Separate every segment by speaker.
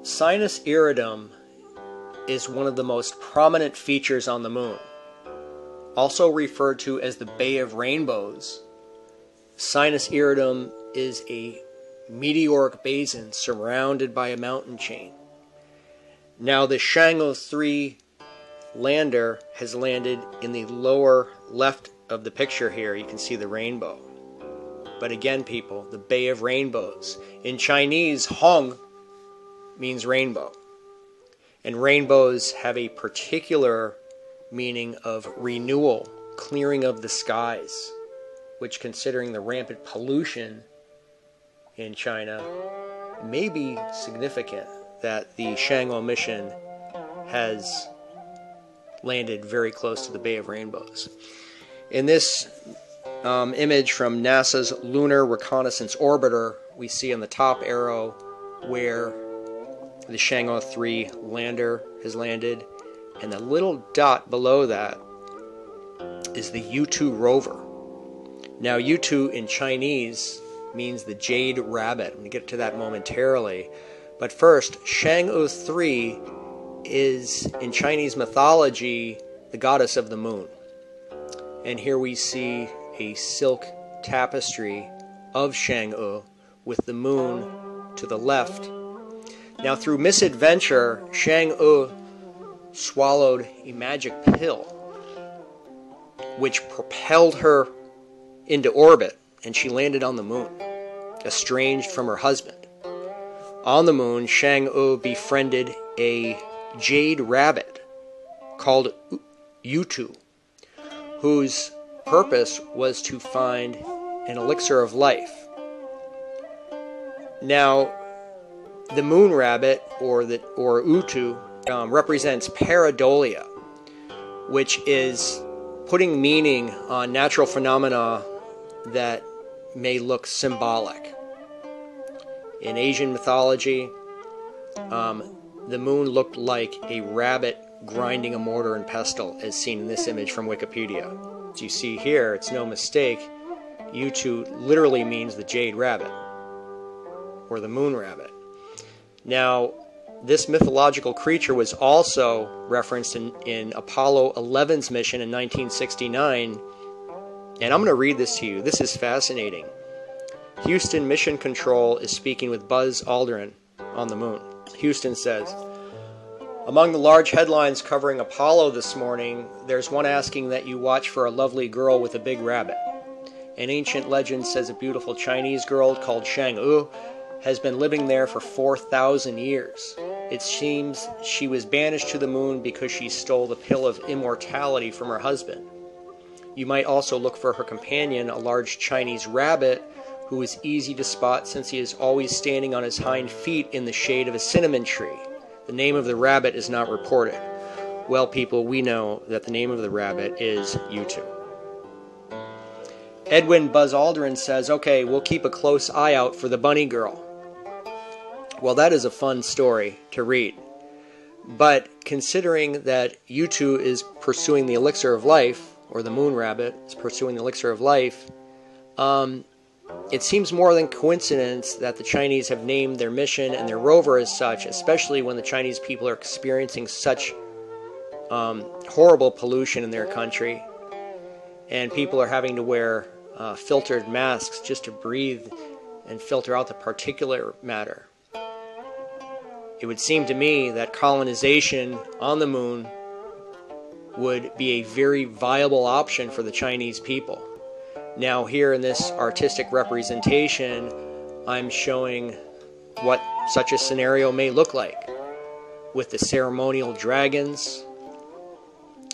Speaker 1: Sinus iridum is one of the most prominent features on the moon. Also referred to as the Bay of Rainbows, Sinus iridum is a meteoric basin surrounded by a mountain chain. Now the Chang'e 3 lander has landed in the lower left of the picture here. You can see the rainbow. But again, people, the Bay of Rainbows. In Chinese, Hong means rainbow. And rainbows have a particular meaning of renewal, clearing of the skies, which, considering the rampant pollution in China, may be significant that the Chang'e mission has landed very close to the Bay of Rainbows. In this image from NASA's Lunar Reconnaissance orbiter, we see on the top arrow where the Chang'e 3 lander has landed, and the little dot below that is the Yutu rover. Now, Yutu in Chinese means the jade rabbit. I'm going to get to that momentarily. But first, Chang'e 3 is, in Chinese mythology, the goddess of the moon. And here we see a silk tapestry of Chang'e with the moon to the left. Now, through misadventure, Chang'e swallowed a magic pill which propelled her into orbit, and she landed on the moon, estranged from her husband. On the moon, Chang'e befriended a jade rabbit called Yutu, whose purpose was to find an elixir of life. Now, the moon rabbit, or Yutu, represents pareidolia, which is putting meaning on natural phenomena that may look symbolic. In Asian mythology, the moon looked like a rabbit grinding a mortar and pestle, as seen in this image from Wikipedia. As you see here, it's no mistake, Yutu literally means the jade rabbit, or the moon rabbit. Now, this mythological creature was also referenced in Apollo 11's mission in 1969, and I'm going to read this to you. This is fascinating. Houston Mission Control is speaking with Buzz Aldrin on the moon. Houston says, "Among the large headlines covering Apollo this morning, there's one asking that you watch for a lovely girl with a big rabbit. An ancient legend says a beautiful Chinese girl called Chang'e has been living there for 4,000 years. It seems she was banished to the moon because she stole the pill of immortality from her husband. You might also look for her companion, a large Chinese rabbit, who is easy to spot since he is always standing on his hind feet in the shade of a cinnamon tree. The name of the rabbit is not reported." Well, people, we know that the name of the rabbit is Yutu. Edwin Buzz Aldrin says, "Okay, we'll keep a close eye out for the bunny girl." Well, that is a fun story to read. But considering that Yutu is pursuing the elixir of life, or the moon rabbit is pursuing the elixir of life, it seems more than coincidence that the Chinese have named their mission and their rover as such, especially when the Chinese people are experiencing such horrible pollution in their country, and people are having to wear filtered masks just to breathe and filter out the particulate matter. It would seem to me that colonization on the moon would be a very viable option for the Chinese people. Now, here in this artistic representation, I'm showing what such a scenario may look like, with the ceremonial dragons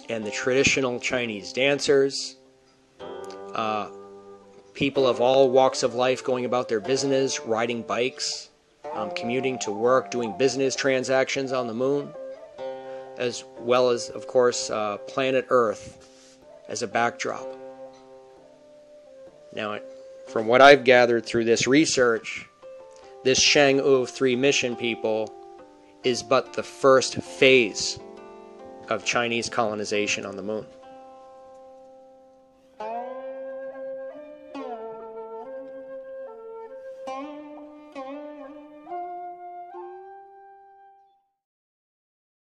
Speaker 1: and the traditional Chinese dancers, people of all walks of life going about their business, riding bikes, commuting to work, doing business transactions on the moon, as well as, of course, planet Earth as a backdrop. Now, from what I've gathered through this research, this Chang'e 3 mission, people, is but the first phase of Chinese colonization on the moon.